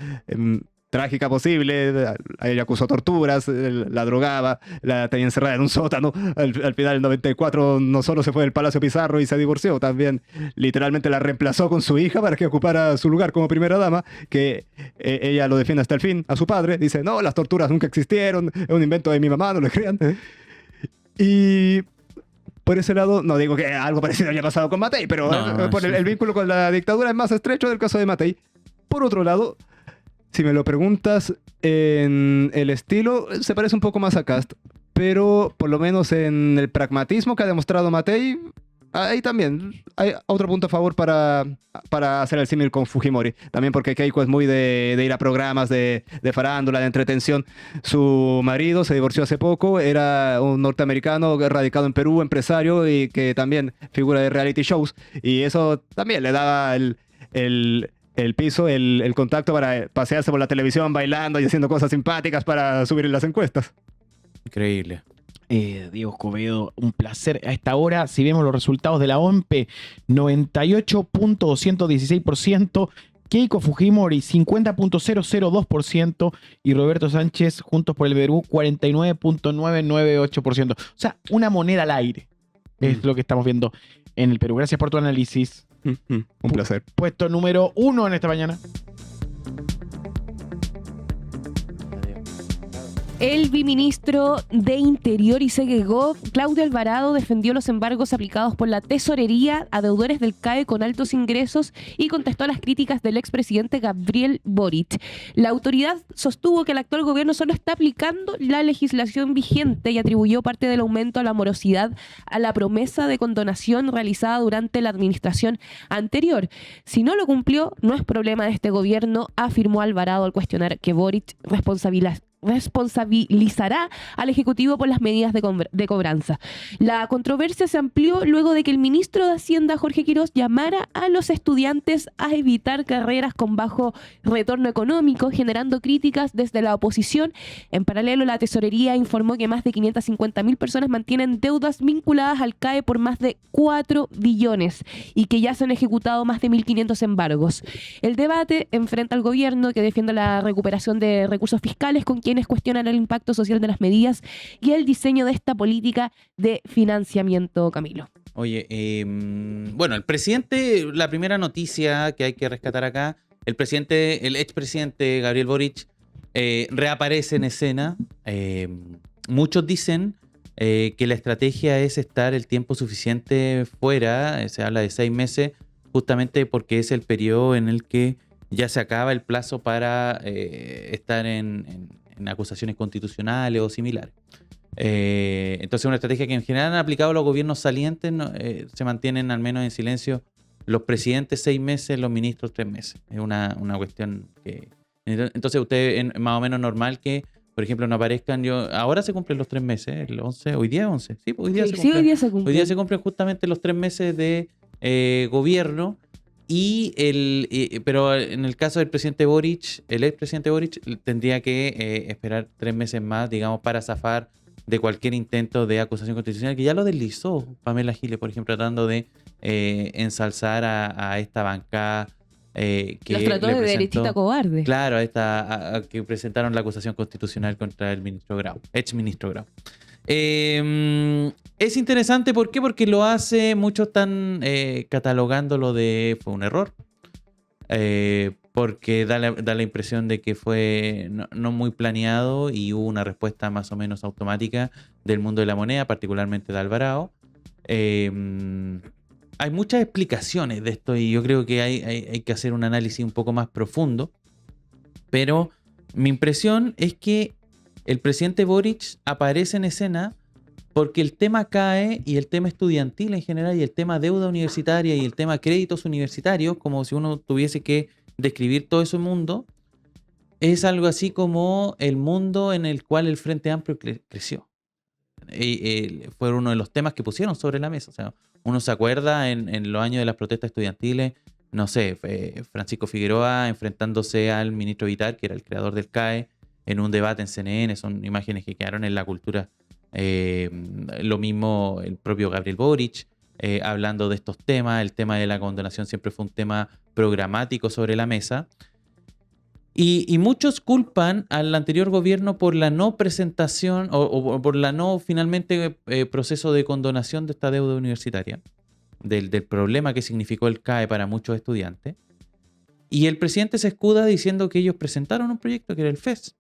trágica posible. A ella acusó torturas, la drogaba, la tenía encerrada en un sótano. Al final, en 94, no solo se fue del Palacio Pizarro y se divorció, también literalmente la reemplazó con su hija para que ocupara su lugar como primera dama, que ella lo defiende hasta el fin a su padre. Dice: no, las torturas nunca existieron, es un invento de mi mamá, no le crean. Y por ese lado, no digo que algo parecido haya pasado con Matei, pero por el vínculo con la dictadura es más estrecho del caso de Matei. Por otro lado, si me lo preguntas en el estilo, se parece un poco más a Kast, pero por lo menos en el pragmatismo que ha demostrado Matei, ahí también hay otro punto a favor para hacer el símil con Fujimori. También porque Keiko es muy de ir a programas de farándula, de entretención. Su marido se divorció hace poco, era un norteamericano radicado en Perú, empresario, y que también figura de reality shows, y eso también le daba el piso, el contacto para pasearse por la televisión bailando y haciendo cosas simpáticas para subir en las encuestas. Increíble. Diego Escobedo, un placer. A esta hora, si vemos los resultados de la OMPE, 98.216%, Keiko Fujimori 50.002% y Roberto Sánchez, Juntos por el Perú, 49.998%. O sea, una moneda al aire. Es lo que estamos viendo en el Perú. Gracias por tu análisis. Un placer. Puesto número 1 en esta mañana. El viceministro de Interior y Segegov, Claudio Alvarado, defendió los embargos aplicados por la tesorería a deudores del CAE con altos ingresos y contestó a las críticas del expresidente Gabriel Boric. La autoridad sostuvo que el actual gobierno solo está aplicando la legislación vigente y atribuyó parte del aumento a la morosidad a la promesa de condonación realizada durante la administración anterior. Si no lo cumplió, no es problema de este gobierno, afirmó Alvarado al cuestionar que Boric responsabilizará al Ejecutivo por las medidas de cobranza. La controversia se amplió luego de que el ministro de Hacienda, Jorge Quirós, llamara a los estudiantes a evitar carreras con bajo retorno económico, generando críticas desde la oposición. En paralelo, la tesorería informó que más de 550.000 personas mantienen deudas vinculadas al CAE por más de 4 billones y que ya se han ejecutado más de 1.500 embargos. El debate enfrenta al gobierno, que defiende la recuperación de recursos fiscales, con quienes cuestionan el impacto social de las medidas y el diseño de esta política de financiamiento, Camilo. Oye, bueno, el presidente, la primera noticia que hay que rescatar acá, el expresidente Gabriel Boric reaparece en escena. Muchos dicen que la estrategia es estar el tiempo suficiente fuera, se habla de 6 meses, justamente porque es el periodo en el que ya se acaba el plazo para estar en acusaciones constitucionales o similares. Entonces, una estrategia que en general han aplicado los gobiernos salientes, se mantienen al menos en silencio los presidentes 6 meses, los ministros 3 meses. Es una cuestión que... Entonces, usted es más o menos normal que, por ejemplo, no aparezcan... Ahora se cumplen los 3 meses, el 11, hoy día es 11. Sí, hoy día se cumplen. Hoy día se cumplen. Hoy día se cumplen justamente los 3 meses de gobierno. Pero en el caso del presidente Boric, el expresidente Boric tendría que esperar 3 meses más, digamos, para zafar de cualquier intento de acusación constitucional, que ya lo deslizó Pamela Giles, por ejemplo, tratando de ensalzar a esta bancada que los trató de derechita cobarde. Claro, a que presentaron la acusación constitucional contra el ministro Grau, ex ministro Grau. Es interesante, ¿por qué? Porque lo hace, muchos están catalogándolo de fue un error, porque da la impresión de que fue no muy planeado y hubo una respuesta más o menos automática del mundo de la moneda, particularmente de Alvarado. Hay muchas explicaciones de esto y yo creo que hay que hacer un análisis un poco más profundo, pero mi impresión es que el presidente Boric aparece en escena porque el tema CAE y el tema estudiantil en general y el tema deuda universitaria y el tema créditos universitarios, como si uno tuviese que describir todo ese mundo, es algo así como el mundo en el cual el Frente Amplio creció. Fue uno de los temas que pusieron sobre la mesa. O sea, uno se acuerda en los años de las protestas estudiantiles, no sé, Francisco Figueroa enfrentándose al ministro Vitar, que era el creador del CAE, en un debate en CNN, son imágenes que quedaron en la cultura. Lo mismo el propio Gabriel Boric, hablando de estos temas. El tema de la condonación siempre fue un tema programático sobre la mesa. Y muchos culpan al anterior gobierno por la no presentación o por la no finalmente proceso de condonación de esta deuda universitaria, del problema que significó el CAE para muchos estudiantes. Y el presidente se escuda diciendo que ellos presentaron un proyecto que era el FES,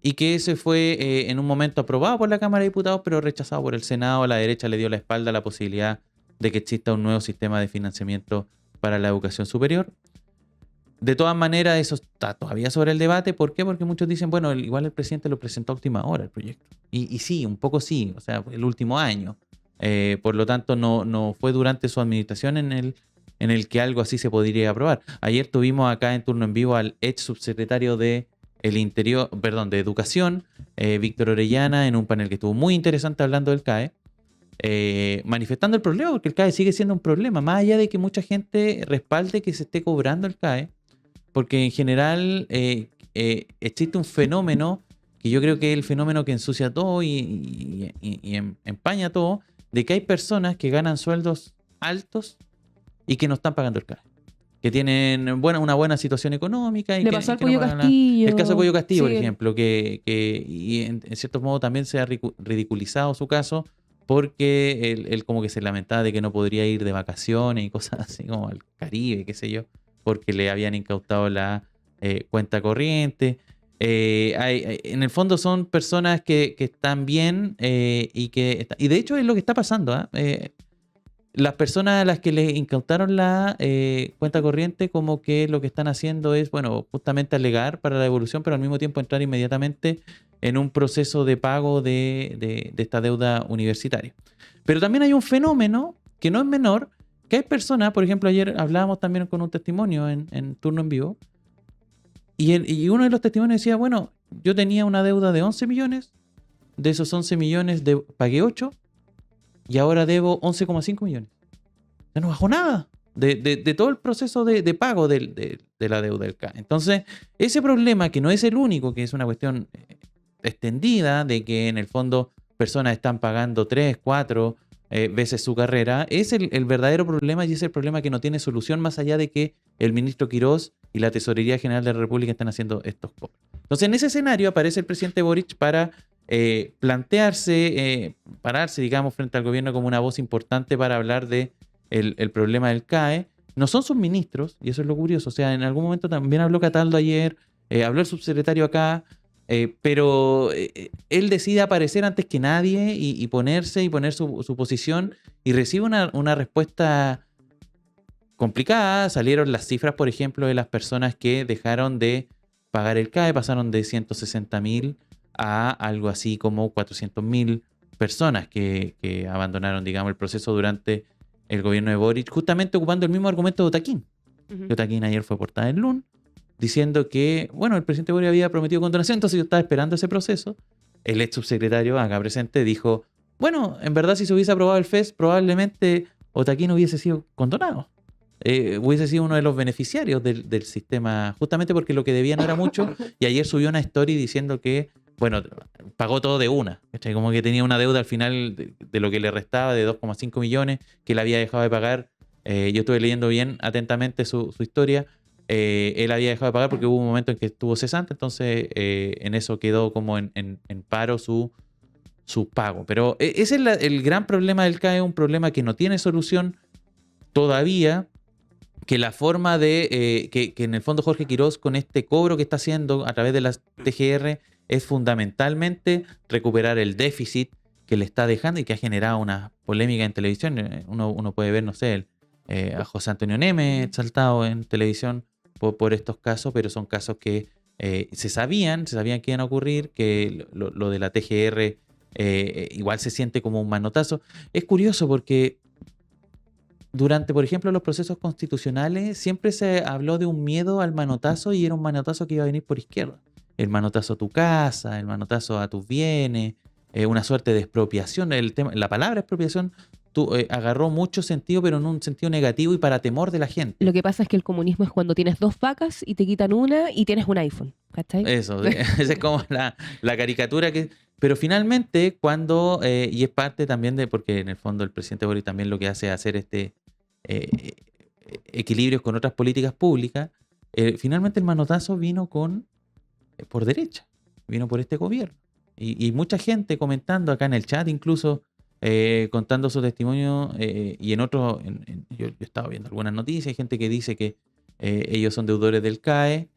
y que ese fue en un momento aprobado por la Cámara de Diputados, pero rechazado por el Senado. La derecha le dio la espalda a la posibilidad de que exista un nuevo sistema de financiamiento para la educación superior. De todas maneras, eso está todavía sobre el debate. ¿Por qué? Porque muchos dicen, bueno, igual el presidente lo presentó a última hora el proyecto. Y sí, un poco sí, o sea, el último año. Por lo tanto, no fue durante su administración en el que algo así se podría aprobar. Ayer tuvimos acá en Turno en Vivo al ex subsecretario de Educación, Víctor Orellana, en un panel que estuvo muy interesante hablando del CAE, manifestando el problema, porque el CAE sigue siendo un problema, más allá de que mucha gente respalde que se esté cobrando el CAE, porque en general existe un fenómeno que yo creo que es el fenómeno que ensucia todo y empaña todo, de que hay personas que ganan sueldos altos y que no están pagando el CAE, que tienen una buena situación económica. Le pasó al Pollo Castillo. El caso de Pollo Castillo, sí, por ejemplo, que en cierto modo también se ha ridiculizado su caso, porque él como que se lamentaba de que no podría ir de vacaciones y cosas así como al Caribe, qué sé yo, porque le habían incautado la cuenta corriente. En el fondo son personas que están bien y de hecho es lo que está pasando. Las personas a las que les incautaron la cuenta corriente como que lo que están haciendo es, bueno, justamente alegar para la devolución, pero al mismo tiempo entrar inmediatamente en un proceso de pago de esta deuda universitaria. Pero también hay un fenómeno que no es menor, que hay personas, por ejemplo, ayer hablábamos también con un testimonio en turno en vivo, y uno de los testimonios decía, bueno, yo tenía una deuda de 11 millones, de esos 11 millones pagué 8, y ahora debo 11,5 millones. Ya no bajó nada de todo el proceso de pago de la deuda del CAE. Entonces, ese problema, que no es el único, que es una cuestión extendida, de que en el fondo personas están pagando 3, 4 veces su carrera, es el verdadero problema, y es el problema que no tiene solución más allá de que el ministro Quirós y la Tesorería General de la República están haciendo estos cobros. Entonces, en ese escenario aparece el presidente Boric para plantearse, pararse, digamos, frente al gobierno como una voz importante para hablar de el problema del CAE. No son sus ministros, y eso es lo curioso. O sea, en algún momento también habló Cataldo ayer, habló el subsecretario acá, pero él decide aparecer antes que nadie y poner su posición, y recibe una respuesta complicada. Salieron las cifras, por ejemplo, de las personas que dejaron de pagar el CAE, pasaron de 160.000 a algo así como 400.000 personas que abandonaron, digamos, el proceso durante el gobierno de Boric, justamente ocupando el mismo argumento de Otaquín. Ujú. Otaquín ayer fue portada en LUN, diciendo que, bueno, el presidente Boric había prometido condonación, entonces yo estaba esperando ese proceso. El ex subsecretario acá presente dijo, bueno, en verdad si se hubiese aprobado el FES, probablemente Otaquín hubiese sido condonado. Hubiese sido uno de los beneficiarios del sistema, justamente porque lo que debía no era mucho, y ayer subió una story diciendo que, bueno, pagó todo de una, ¿cachai? Como que tenía una deuda al final de lo que le restaba de 2,5 millones, que él había dejado de pagar. Yo estuve leyendo bien atentamente su historia. Él había dejado de pagar porque hubo un momento en que estuvo cesante, entonces en eso quedó como en paro su pago. Pero ese es el gran problema del CAE, un problema que no tiene solución todavía, que la forma de que en el fondo Jorge Quirós, con este cobro que está haciendo a través de las TGR, es fundamentalmente recuperar el déficit que le está dejando y que ha generado una polémica en televisión. Uno puede ver, no sé, a José Antonio Neme exaltado en televisión por estos casos, pero son casos que se sabían que iban a ocurrir, que lo de la TGR igual se siente como un manotazo. Es curioso porque durante, por ejemplo, los procesos constitucionales siempre se habló de un miedo al manotazo, y era un manotazo que iba a venir por izquierda. El manotazo a tu casa, el manotazo a tus bienes, una suerte de expropiación. La palabra expropiación agarró mucho sentido, pero en un sentido negativo y para temor de la gente. Lo que pasa es que el comunismo es cuando tienes 2 vacas y te quitan una y tienes un iPhone, ¿cachai? Eso, esa es como la caricatura que... Pero finalmente, cuando, y es parte también porque en el fondo el presidente Boric también lo que hace es hacer equilibrios con otras políticas públicas, finalmente el manotazo vino por derecha, vino por este gobierno. Y mucha gente comentando acá en el chat, incluso contando su testimonio, y en otros, yo estaba viendo algunas noticias, hay gente que dice que ellos son deudores del CAE,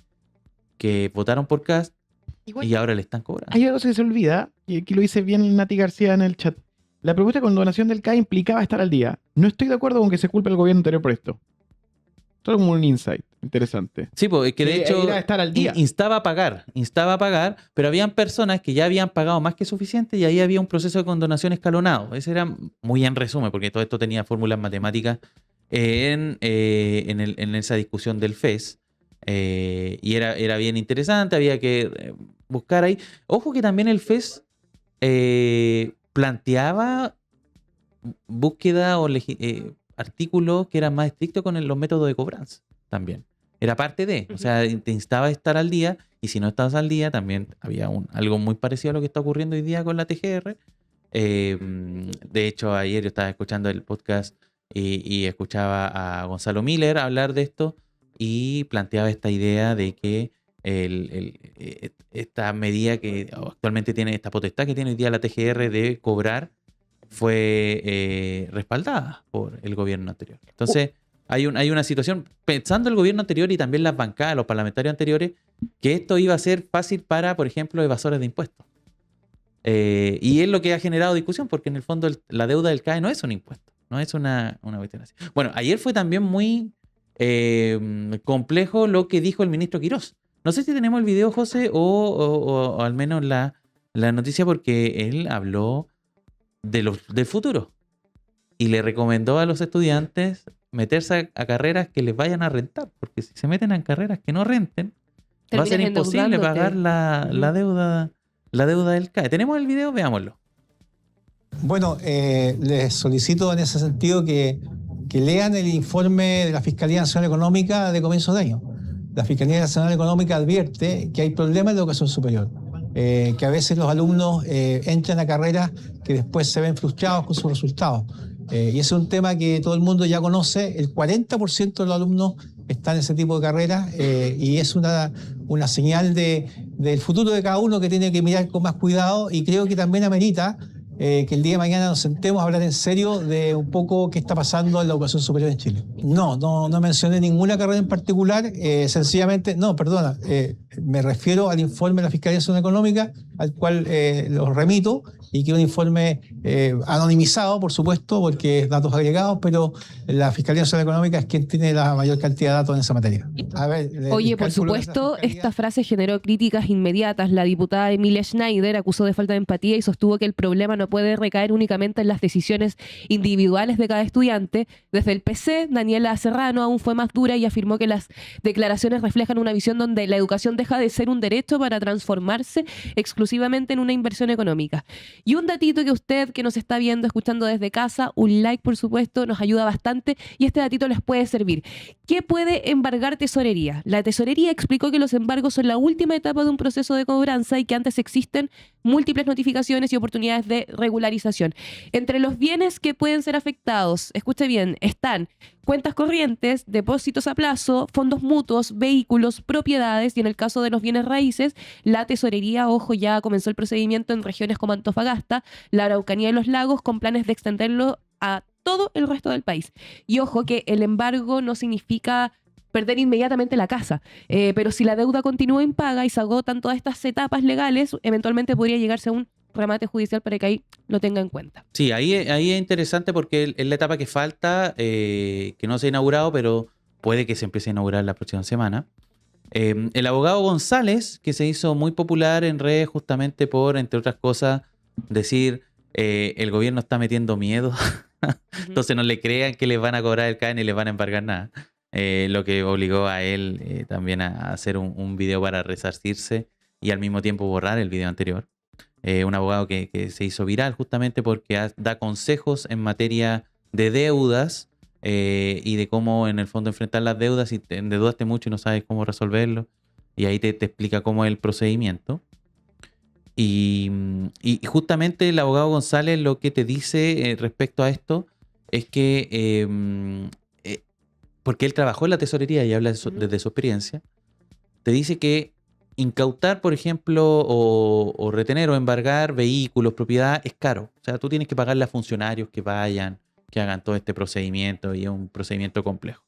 que votaron por Kast, Igual, y ahora le están cobrando. hay algo que se olvida, y aquí lo dice bien Nati García en el chat. La propuesta de condonación del CAE implicaba estar al día. No estoy de acuerdo con que se culpe al gobierno anterior por esto. Todo como un insight interesante. Sí, pues que de hecho Era estar al día. instaba a pagar, pero habían personas que ya habían pagado más que suficiente, y ahí había un proceso de condonación escalonado. Ese era muy en resumen, porque todo esto tenía fórmulas matemáticas en esa discusión del FES. Y era bien interesante, había que buscar ahí. Ojo que también el FES planteaba búsqueda o artículos que eran más estrictos con los métodos de cobranza también. Era parte de, o sea, te instaba a estar al día, y si no estabas al día también había algo muy parecido a lo que está ocurriendo hoy día con la TGR. De hecho, ayer yo estaba escuchando el podcast y escuchaba a Gonzalo Miller hablar de esto, y planteaba esta idea de que esta medida que actualmente tiene, esta potestad que tiene hoy día la TGR de cobrar, fue respaldada por el gobierno anterior. Entonces, hay una situación, pensando el gobierno anterior y también las bancadas, los parlamentarios anteriores, que esto iba a ser fácil para, por ejemplo, evasores de impuestos. Y es lo que ha generado discusión, porque en el fondo la deuda del CAE no es un impuesto, no es una cuestión así. Bueno, ayer fue también muy complejo lo que dijo el ministro Quirós. No sé si tenemos el video, José, o al menos la noticia, porque él habló del futuro y le recomendó a los estudiantes meterse a carreras que les vayan a rentar, porque si se meten en carreras que no renten, va a ser imposible pagar la deuda del CAE. ¿Tenemos el video? Veámoslo. Bueno, les solicito en ese sentido que lean el informe de la Fiscalía Nacional Económica de comienzo de año. La Fiscalía Nacional Económica advierte que hay problemas de educación superior, que a veces los alumnos entran a carreras que después se ven frustrados con sus resultados. Y ese es un tema que todo el mundo ya conoce. El 40% de los alumnos están en ese tipo de carreras y es una señal del futuro de cada uno que tiene que mirar con más cuidado, y creo que también amerita que el día de mañana nos sentemos a hablar en serio de un poco qué está pasando en la educación superior en Chile. No mencioné ninguna carrera en particular, sencillamente, me refiero al informe de la Fiscalía Nacional Económica, al cual los remito, y que es un informe anonimizado, por supuesto, porque es datos agregados, pero la Fiscalía Nacional Económica es quien tiene la mayor cantidad de datos en esa materia. A ver, oye, por supuesto, esta frase generó críticas inmediatas. La diputada Emilia Schneider acusó de falta de empatía y sostuvo que el problema no puede recaer únicamente en las decisiones individuales de cada estudiante. Desde el PC, Daniela Serrano aún fue más dura y afirmó que las declaraciones reflejan una visión donde la educación deja de ser un derecho para transformarse exclusivamente en una inversión económica. Y un datito que usted que nos está viendo, escuchando desde casa, un like por supuesto, nos ayuda bastante, y este datito les puede servir. ¿Qué puede embargar Tesorería? La Tesorería explicó que los embargos son la última etapa de un proceso de cobranza y que antes existen múltiples notificaciones y oportunidades de regularización. Entre los bienes que pueden ser afectados, escuche bien, están cuentas corrientes, depósitos a plazo, fondos mutuos, vehículos, propiedades, y en el caso de los bienes raíces, la Tesorería, ojo, ya comenzó el procedimiento en regiones como Antofagasta, la Araucanía y los Lagos, con planes de extenderlo a todo el resto del país. Y ojo que el embargo no significa perder inmediatamente la casa, pero si la deuda continúa impaga y se agotan todas estas etapas legales, eventualmente podría llegarse a un remate judicial, para que ahí lo tenga en cuenta. Sí, ahí es interesante porque es la etapa que falta, que no se ha inaugurado, pero puede que se empiece a inaugurar la próxima semana. El abogado González, que se hizo muy popular en redes justamente por, entre otras cosas, decir el gobierno está metiendo miedo, entonces no le crean que les van a cobrar el CAE ni les van a embargar nada. Lo que obligó a él también a hacer un video para resarcirse y al mismo tiempo borrar el video anterior. Un abogado que se hizo viral justamente porque da consejos en materia de deudas y de cómo en el fondo enfrentar las deudas si te endeudaste mucho y no sabes cómo resolverlo. Y ahí te explica cómo es el procedimiento. Y justamente el abogado González lo que te dice respecto a esto es que, porque él trabajó en la tesorería y habla desde su experiencia, te dice que incautar, por ejemplo, o retener o embargar vehículos, propiedad, es caro. O sea, tú tienes que pagarle a funcionarios que vayan, que hagan todo este procedimiento, y es un procedimiento complejo,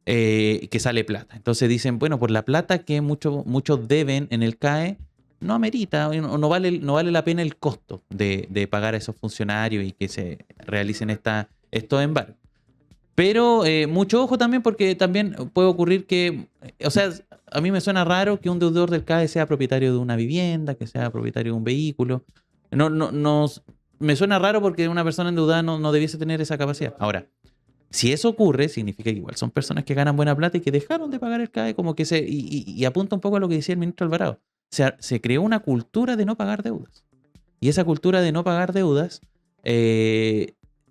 que sale plata. Entonces dicen, bueno, por la plata que muchos deben en el CAE, no amerita, no vale la pena el costo de pagar a esos funcionarios y que se realicen estos embargos. Pero mucho ojo también, porque también puede ocurrir que, o sea, a mí me suena raro que un deudor del CAE sea propietario de una vivienda, que sea propietario de un vehículo. No, me suena raro porque una persona endeudada no debiese tener esa capacidad. Ahora, si eso ocurre, significa que igual son personas que ganan buena plata y que dejaron de pagar el CAE, como que y apunta un poco a lo que decía el ministro Alvarado. O sea, se creó una cultura de no pagar deudas. Y esa cultura de no pagar deudas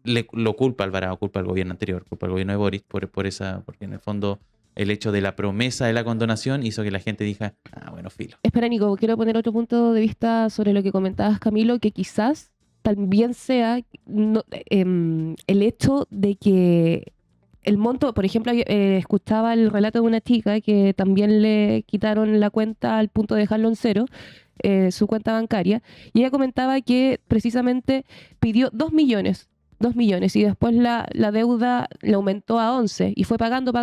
lo culpa Alvarado, culpa al gobierno anterior, culpa al gobierno de Boris porque en el fondo el hecho de la promesa de la condonación hizo que la gente diga, bueno, filo. Espera, Nico, quiero poner otro punto de vista sobre lo que comentabas, Camilo, que quizás también sea el hecho de que el monto, por ejemplo, escuchaba el relato de una chica que también le quitaron la cuenta al punto de dejarlo en cero, su cuenta bancaria, y ella comentaba que precisamente pidió 2 millones, y después la deuda le aumentó a 11 y fue pagando,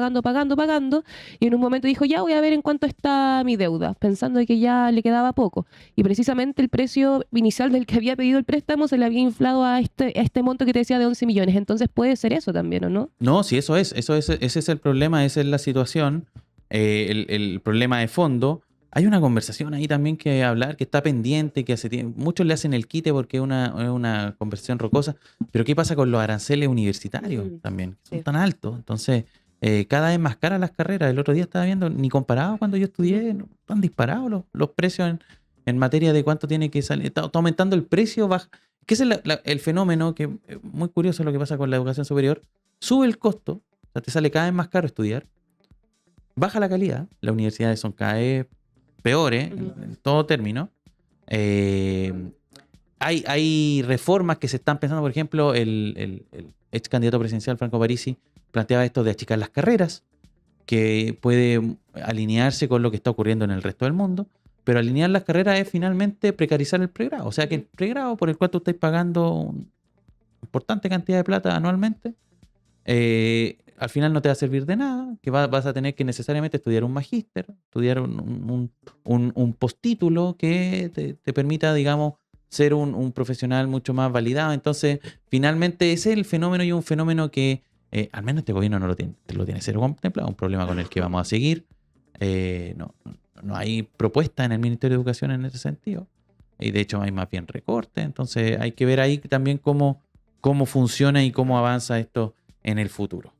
y en un momento dijo, ya voy a ver en cuánto está mi deuda, pensando que ya le quedaba poco. Y precisamente el precio inicial del que había pedido el préstamo se le había inflado a este monto que te decía de 11 millones. Entonces puede ser eso también, ¿o no? No, sí, ese es el problema, esa es la situación, el problema de fondo. Hay una conversación ahí también que hablar, que está pendiente, que hace tiempo, muchos le hacen el quite porque es una conversación rocosa, pero ¿qué pasa con los aranceles universitarios también? Que son Sí. tan altos, entonces cada vez más caras las carreras. El otro día estaba viendo, ni comparado cuando yo estudié, no, están disparados los precios en materia de cuánto tiene que salir. Está aumentando el precio, baja, que ese es el fenómeno que es muy curioso lo que pasa con la educación superior. Sube el costo, o sea, te sale cada vez más caro estudiar, baja la calidad, las universidades son cada vez peores en todo término. Hay reformas que se están pensando, por ejemplo, el ex candidato presidencial Franco Parisi planteaba esto de achicar las carreras, que puede alinearse con lo que está ocurriendo en el resto del mundo, pero alinear las carreras es finalmente precarizar el pregrado. O sea que el pregrado por el cual tú estás pagando una importante cantidad de plata anualmente, al final no te va a servir de nada, que vas a tener que necesariamente estudiar un magíster, estudiar un postítulo que te permita, digamos, ser un profesional mucho más validado. Entonces, finalmente ese es el fenómeno, y un fenómeno que al menos este gobierno no lo tiene cero contemplado, un problema con el que vamos a seguir. No hay propuesta en el Ministerio de Educación en ese sentido, y de hecho hay más bien recortes. Entonces hay que ver ahí también cómo funciona y cómo avanza esto en el futuro.